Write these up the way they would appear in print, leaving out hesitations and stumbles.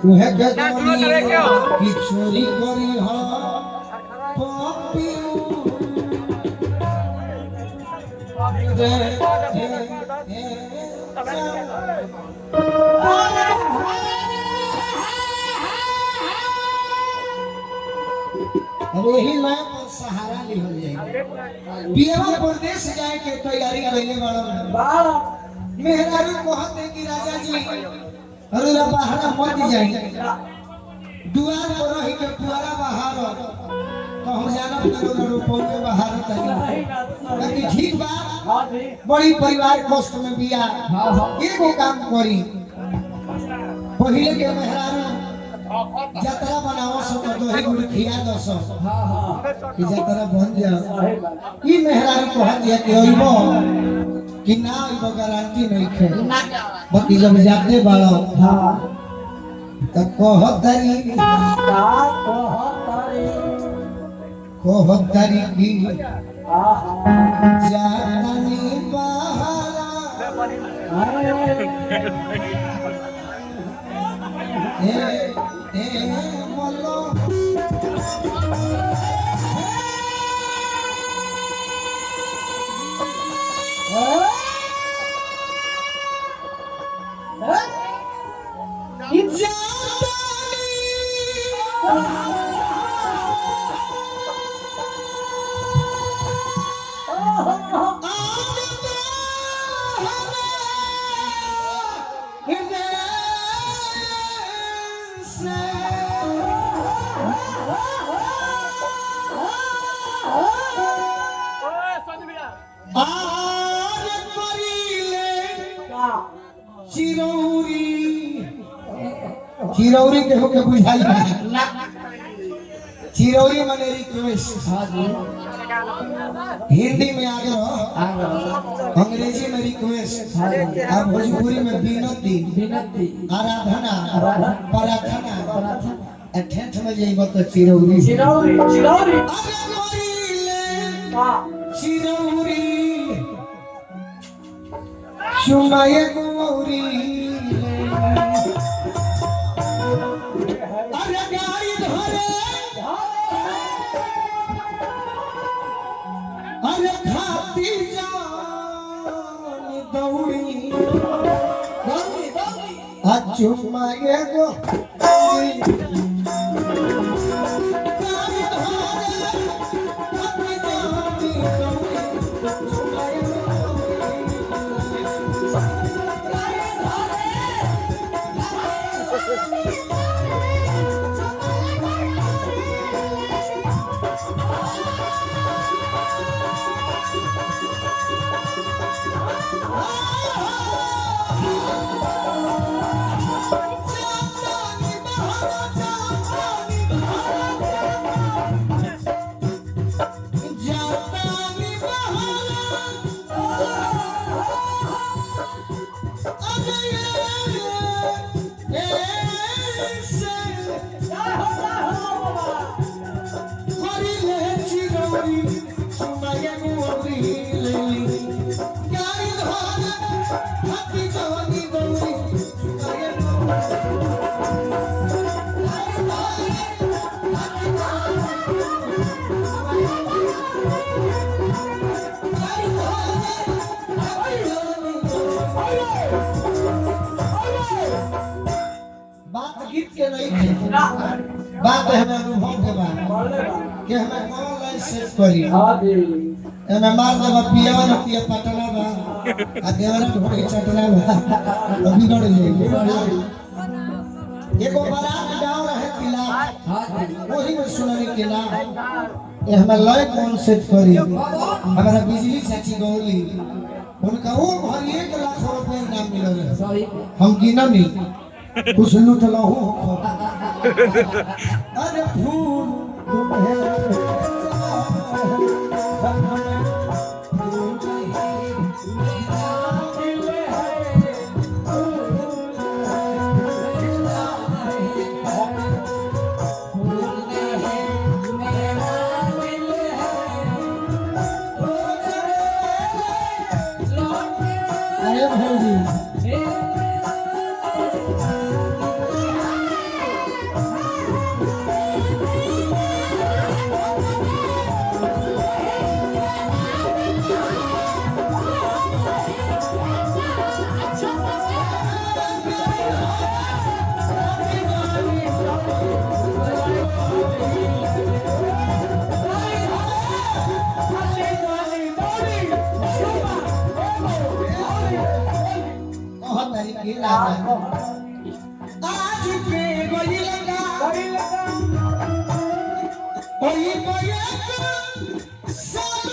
तुहे के की चोरी करी हो पपियो रे अब यही मैं सहारा ली हो जाए बियाह प्रदेश जाए के तैयारी कइले बाड़ा मेहरारू कहते कि राजा जी अरे बाहर मत जाए दुआर पर रही के पुआरा बाहर तो हम जानब करो रुपये बाहर ताकि ठीक बा बड़ी परिवार कष्ट में बिया एगो काम करी पहिले के मेहरारू जतरा बनाओ सो तो दही गुड़ खिया दस कि जतरा बन जा ई मेहरारू कह दिया कि ओइबो कि ना ओइबो गारंटी नहीं खे बाकी जब जाते बाड़ो हां त कहतरी कहतरी की जातनी बहारा मलो चिरौरी के होके बुझाई ना चिरौरी माने रिक्वेस्ट हिंदी में आगे रहो अंग्रेजी में रिक्वेस्ट और भोजपुरी में विनती आराधना प्रार्थना ठेठ में जाइबो तो चिरौरी चिरौरी सुनाए गौरी अरे खाती जान दौड़ी चुमाए गो बात हमें अनुभव के बाद कि हमें कौन लाइन सेट करी एमे मार देबा पियावा न पिया पटना बा आ देवरा ढोड़ी चटना बा अभी गड़ जाई एगो बारात गांव रहे किला वही में सुनानी किला ये हमें लय कौन सेट करी हमारा बिजली चाची गौरी उनका वो भर 1 लाख रुपए इनाम मिलल है हम गिना नहीं कुछ लूट लहू अरे फूल ओई बये साल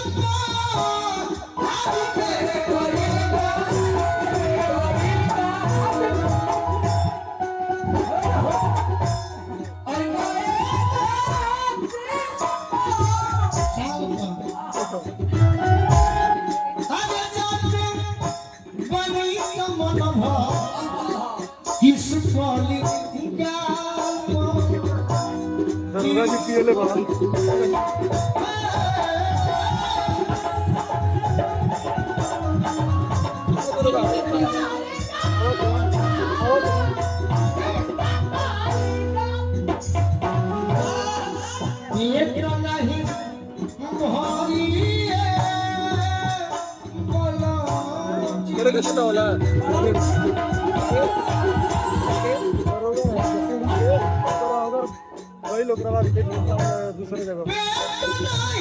हाथ तेरे कोई किस पाली दरोगा जी पीएलए बाबा ये तो नहीं मोहरी बोलो मेरे कष्ट होला वही लोग दूसरे जगह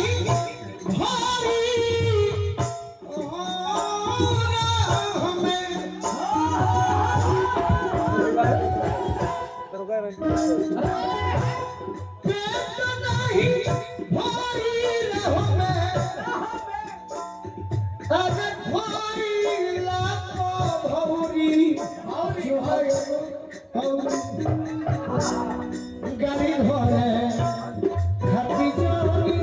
गाड़ी भरे खपी जोगी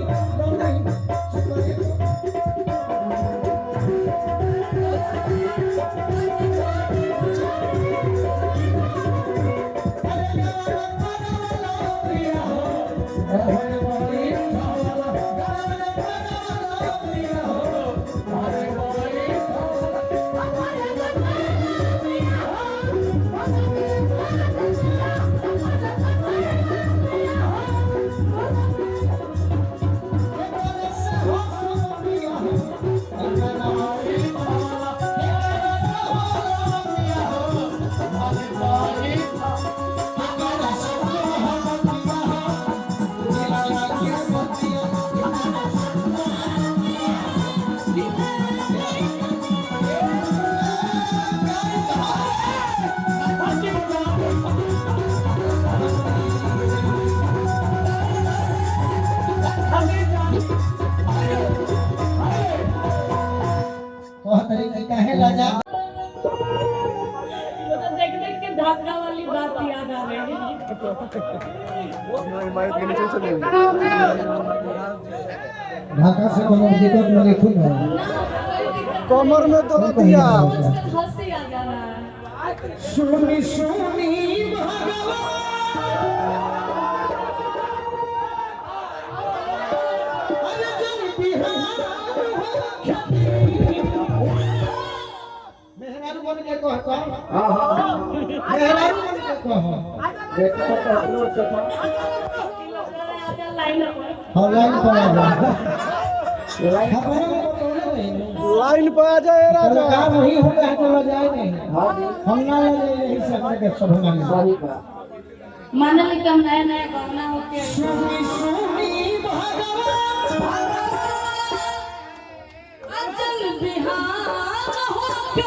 कहे राजा देख देख के धागा वाली बात याद आ रही है। हिमायत के नीचे चले गए ढाका से कोनो दिक्कत न लिखूं ना कमर में दर्द दिया हंसी आ जा रहा है। सुनी सुनी भगवान अरे जन बिहार मेहरारू बन के कह मेहरारू बन के कह लाइन हाँ लाइन पर आ जा लाइन पे आ जाए राजा काम नहीं होता है तो ल जाए नहीं हम ना ले जाए यही से हमारे के सब होना नहीं मान ली कम नया नया गहना होके सुनी सुनी भगवान अजल बिहार होके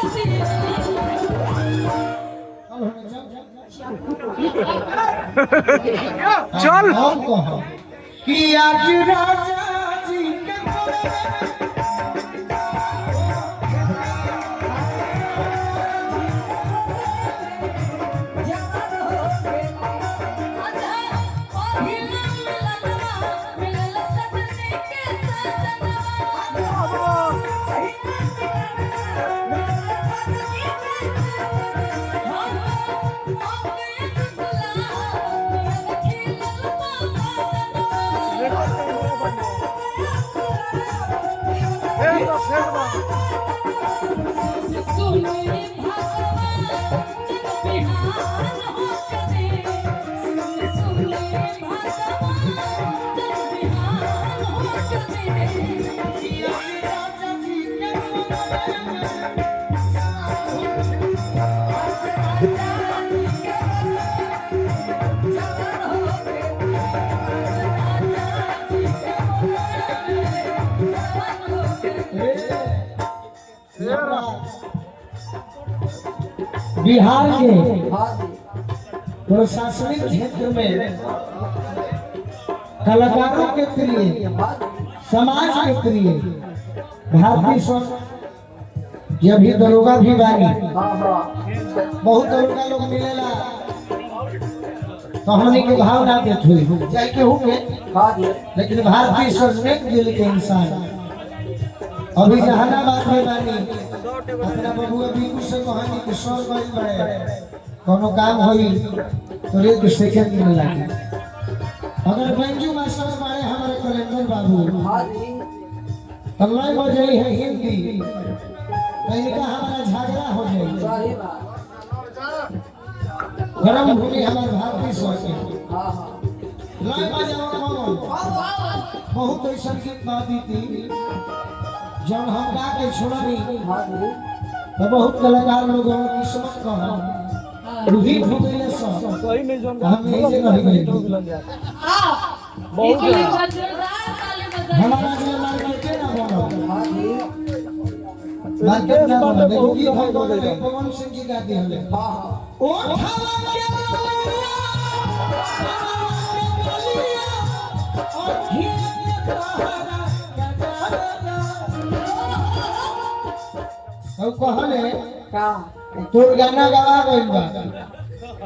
चल हम कहो कि आज राजा जी के बिहार के प्रशासनिक क्षेत्र में कलाकारों के प्रिय, समाज के प्रिय भारतीय स्वर जब भी दरोगा भी बानी बहुत दरोगा लोग मिलेला तो हमने के भाव ना देत हुई चाहे के होंगे, लेकिन भारतीय स्वर नेक दिल के इंसान अभी जहानाबाद में बानी अपना बबुआ बीकू से कहानी के स्वर गई बड़े कोनो काम होई तो एक सेकंड में लागी। अगर बेंजू मास्टर बारे हमारे कलेक्टर बाबू तल्लाई हो जाई है हिंदी इनका हमारा झगड़ा हो जाए गरम भूमि हमारे भारतीय स्वर के लय बजाओ कौन बहुत ऐसा गीत बाती थी जब हम गा के छोड़ी तो बहुत कलाकार लोगों की किस्मत का रूही हो गई सब कोई नहीं जान हम यही से नहीं गए बहुत जोरदार ताली बजाइए। हमारा जो मार्केट ना बोलो मार्केट ना बोलो देखो गीत हम बोल रहे पवन सिंह जी गाते हैं ओ ठावा के और घिया और कहले का तोर गाना गावा गइल बा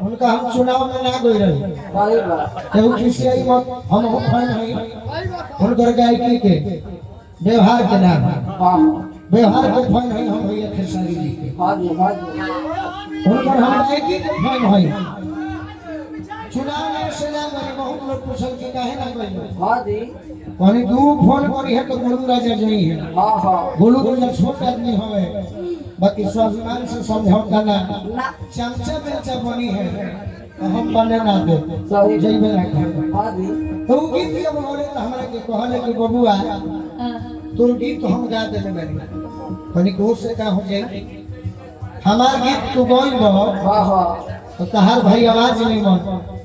उनका हम चुनाव में ना गई रही सही बात केहू किसी आई मत हम फैन हई उनकर गायकी के व्यवहार के नाम हां व्यवहार के फैन हई हम भैया खेसारी जी के हां जी उनकर हम गायकी के फैन हई चुनाव में से ना गई बहुत लोग पूछल कि काहे ना गई हां जी कहनी दू फोन करी है तो गोलू राजा जई है हां हां गोलू राजा छोट आदमी हवे बाकी स्वाभिमान से समझौता ना चमचा बेचा बनी है तो हम बने ना दे सही जई में रखा हां जी तो वो गीत जब बोले तो हमरा के कहले कि बबुआ तोर गीत हम गा देले बानी कनी को से का हो जाई हमार गीत तू गइल बा हां हां तो तहार भाई आवाज नहीं मन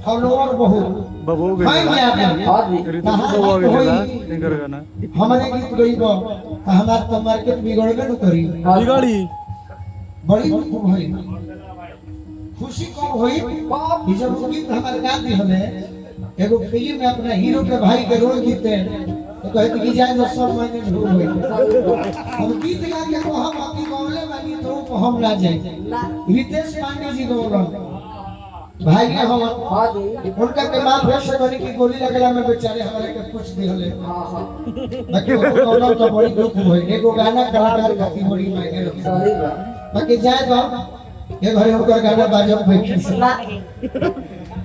फॉलोअर बहुत बबू भाई गई में आदमी हां जी तहार बबू गीत गई होई सिंगर गाना हमारे गीत गई बा तो हमार तो मार्केट बिगड़बे न करी बिगाड़ी बड़ी खूब होई खुशी कब होई कि जब वो गीत हमारे गा दी हमें एगो फिल्म में अपना हीरो के भाई के रोल जीते तो कहते कि जाए तो सब महीने झूठ होई हम गीत गा के को हम अपनी गौले बानी तो को हम ना जाए रितेश पांडे जी गौरव भाई के हम हां जी उनका के मां फिर से बनी की गोली लगला में बेचारे हमारे के कुछ दिहले हां हां बाकी वो गौरव तो बड़ी दुख होई एगो गाना कलाकार खाती बड़ी मायने रखी सही बात बाकी जाए तो ये घरे होकर गाना बाजब बैठी से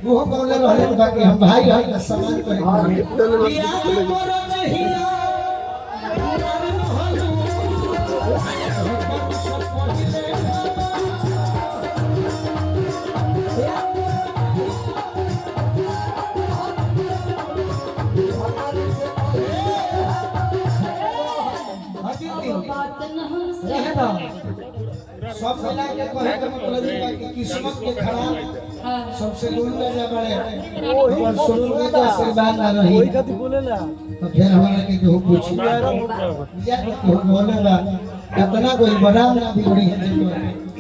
वो बोले रहले तो बाकी हम भाई है तो सम्मान करेंगे बात न हमसे रहना सब मिला के कहे के मतलब है कि किस्मत के खराब सबसे गोलू राजा बड़े और सोनू का आशीर्वाद ना रही कोई कति बोलेला तो फिर हमारे के केहू पूछी या केहू बोलेला कितना कोई बड़ा ना बिगड़ी है जो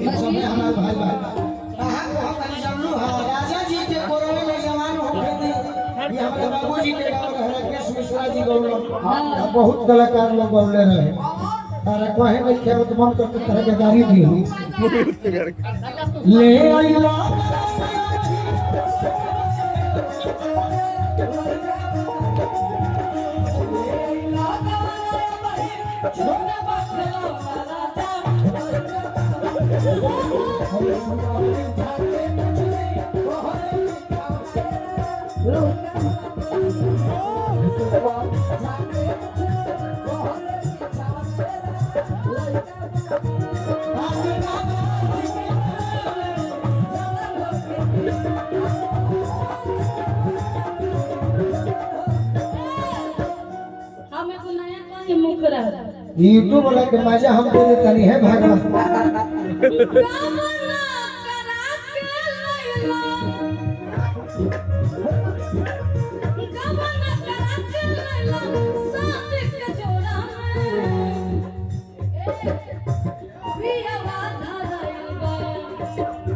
इस समय हमारे भाई भाई कहां को हम नहीं जानलू हां राजा जी के कोरोना में जवान हो गए थे ये हमारे बाबूजी के गांव घर के मिश्रा जी गौरव बहुत कलाकार लोग गौले रहे तारा कहे नहीं के तो मन करते तरह के गाड़ी दी ले आइला हमें तो नया कहीं मुख रहा यूट्यूब वाला के मजा हम दे देता नहीं है भगवान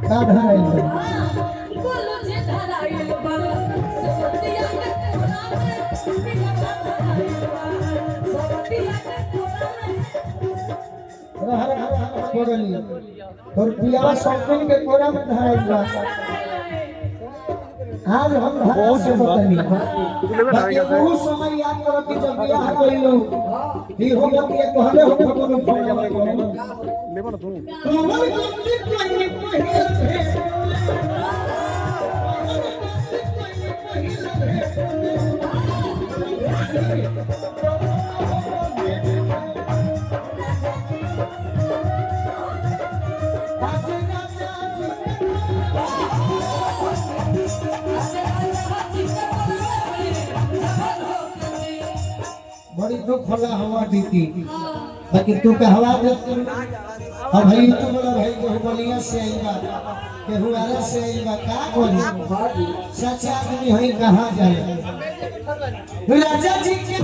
का धराई कोरली और पियावा शौकीन के कोरा में धराई बा आज हम बहुत से बतनी बाकी वो समय याद करो कि जब बियाह कइलो ई हो गया कि कहले हो कोनो लेबो ना तू कमल गंदी कोई पहिल बड़ी दुख होला हवा दीती बाकी तू कहवा दे अब भाई तू बोला भाई को बलिया से आई बा के हुआरा से आई बा का बोली सच आदमी होई कहां जाए राजा जी के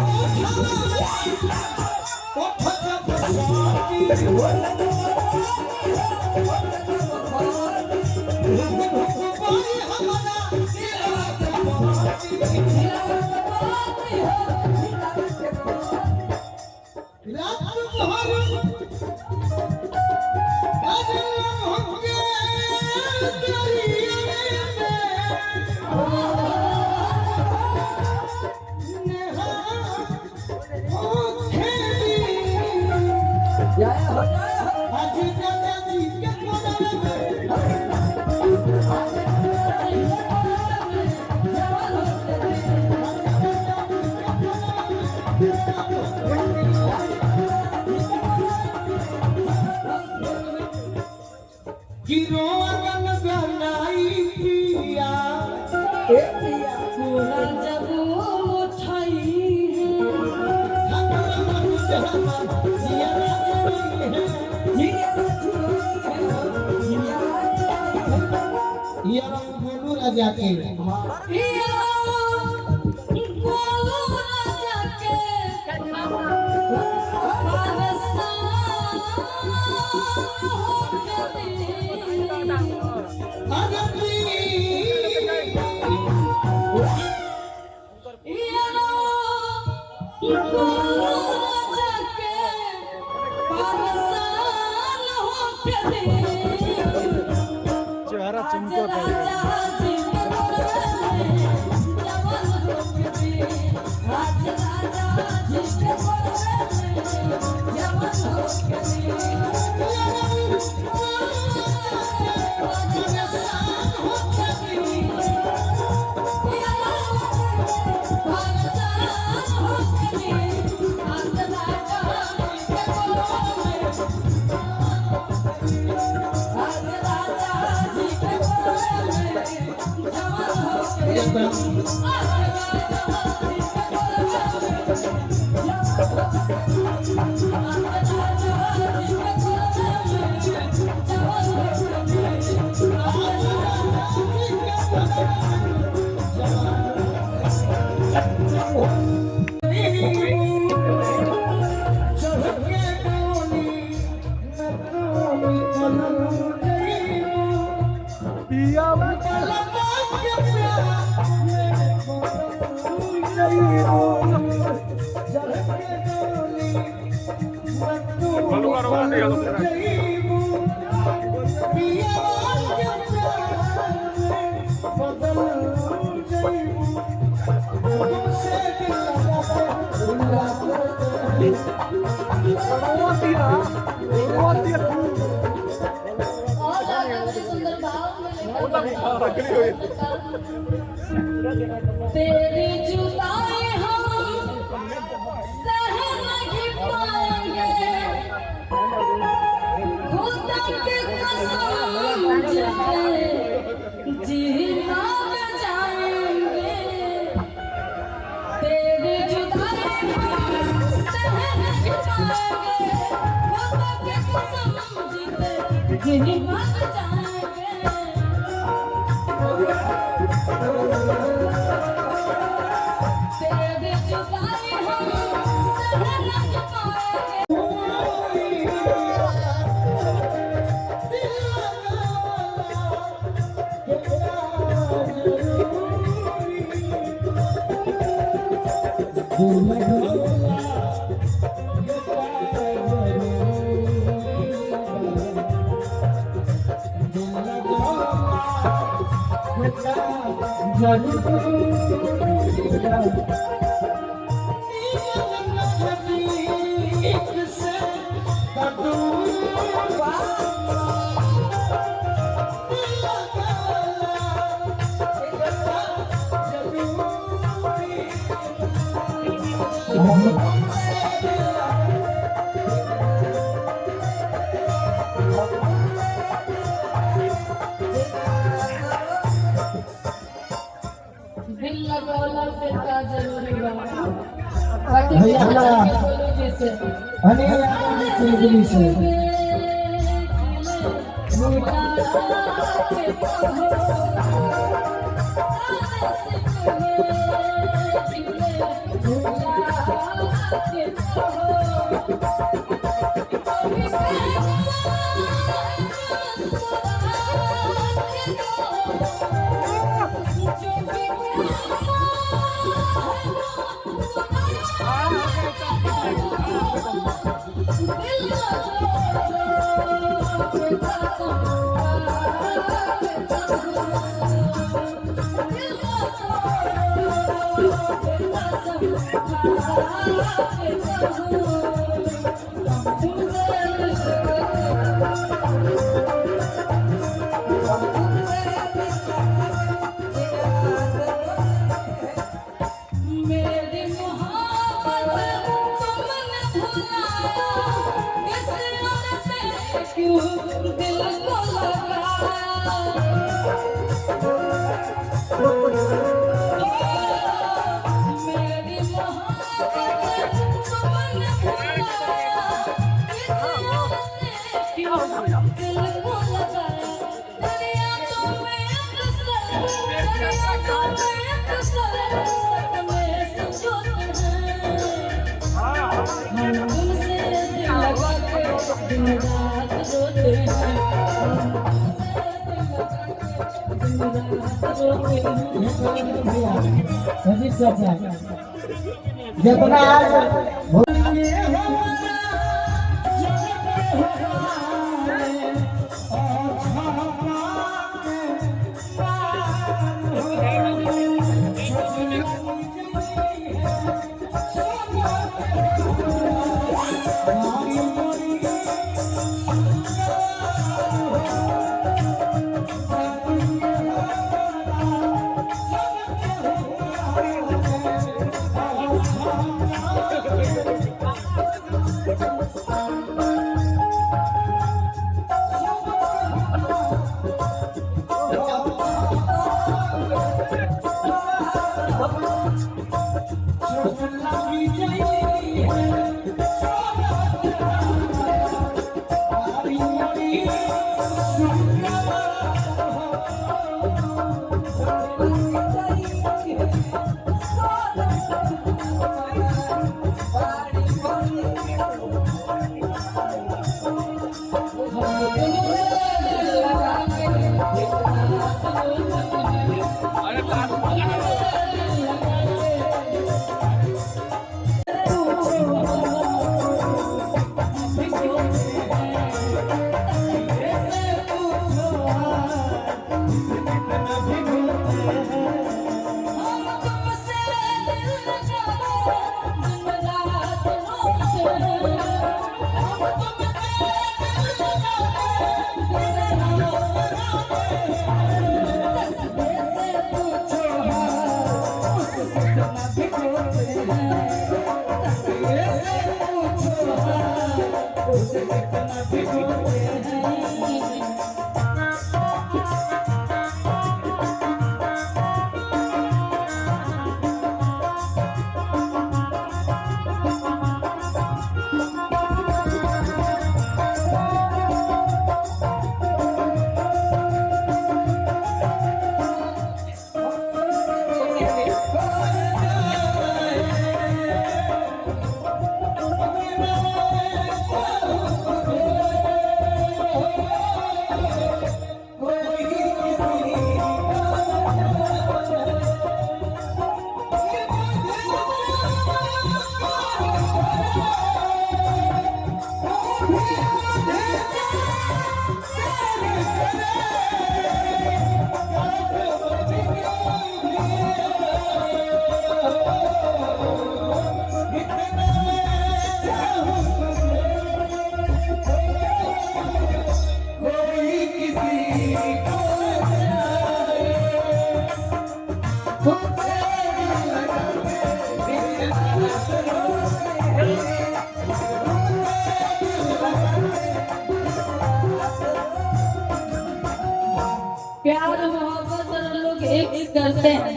जाके चेहरा चमकता तेरी जुदाई हम सह नहीं पाएंगे, खुदा की कसम जीना जाएंगे। तेरी जुदाई हम सह नहीं पाएंगे, खुदा की कसम जीना जाएंगे। तेरी जुदाई हम सह नहीं पाएंगे। दिल लगौला से का जरूरी बा बाकी भैया, चल के बोलो जैसे अनिल चौधरी से मेरी मोहब्बत तुमने भुलाया किस और से क्यों दिल को लगाया मेरी मोहब्बत तुमने भुलाया किस और से क्यों दिल को लगाया दरिया तुम्हें दरिया तुम्हें जितना आज कहते हैं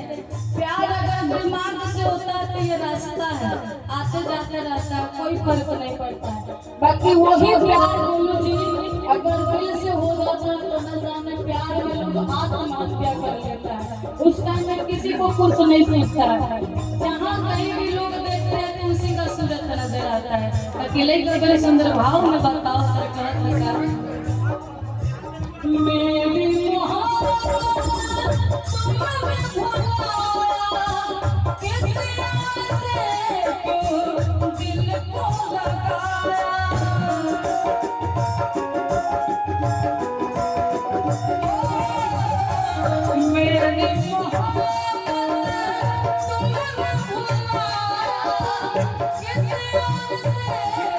प्यार अगर दिमाग से होता है तो ये रास्ता है, आते जाते रहता है, कोई फर्क नहीं पड़ता है। बाकी वही प्यार बोलो जी अगर दिल से हो जाता है तो न जाने प्यार में लोग आत्महत्या कर लेता है। उस टाइम में किसी को कुछ नहीं सीखता है, जहाँ कहीं भी लोग देखते हैं तो उसी का सूरत नजर आता है। अकेले के बड़े सुंदर भाव में बताओ सरकार लगा मेरी मोहब्बत तुम्हें भुलाया किसी से क्यों दिल को लगाया मेरी मोहब्बत तुम्हें भुलाया किसी से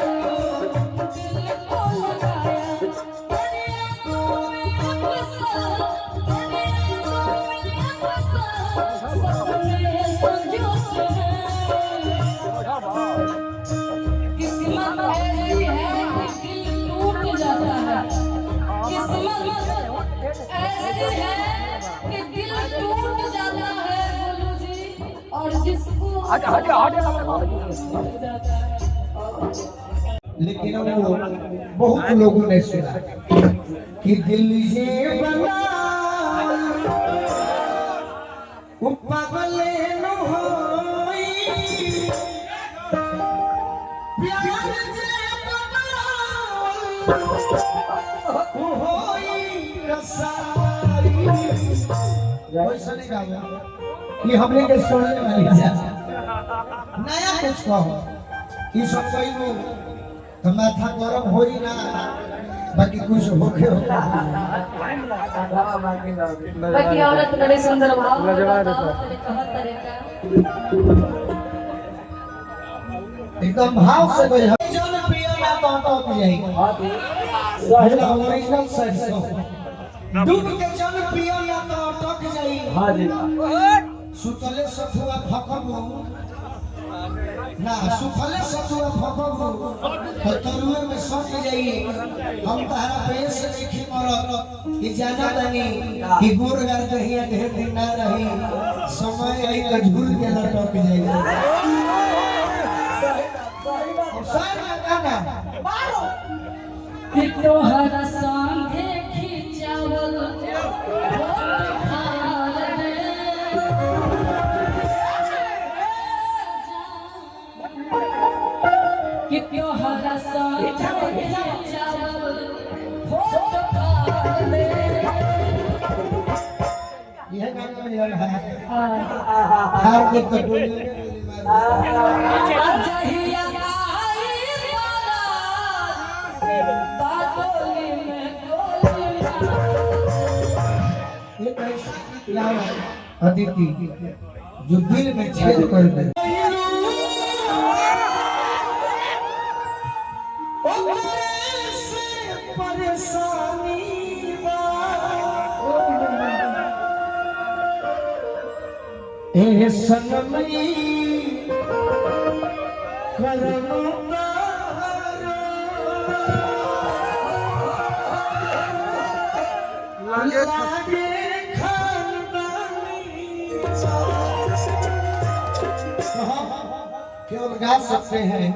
क्यों दिल को लगाया किस्मत ऐसी है कि दिल टूट जाता है, किस्मत ऐसी है कि दिल टूट जाता है बोलू जी, और जिसको लेकिन वो बहुत लोगों ने सुना कि दिल ये बना वो पागल न होई प्यार जे बना वो होई रसाई। वैसा नहीं गाया ये हमने के सुनने वाली जा नया कुछ कहो ये सब कोई वो तो माथा गरम हो ही ना बाकी कुछ होके होगा। बाकी औरत बड़े सुंदर भाव में बताओ तेरे कहाँ तरीका एकदम भाव से कोई जल पियो ना तो जाएगी पहला ओरिजिनल सरसों डूब के जल पियो ना तो अटक जाएगी। हां जी सुतले सथुआ फकबो ना सुखले सतुआ फकबो तो तरुए में सट जाइए। हम तहरा पे से लिखी मरत कि जाना तनी कि गोर गार दहिया ढेर दिन ना रही समय आई कझुल के लटक जाइए। सार में गाना मारो कि तोहरा संगे खिंचावल कि तोहरा संगे खिंचावल फोटो खा ले यह गाना में लगा है हार के कटोरी जहिया आई बादोली में डोली एक ऐसा लाल अदिति जो दिल में छेद कर दे। परेशानी ए सनमई केवल गा सकते हैं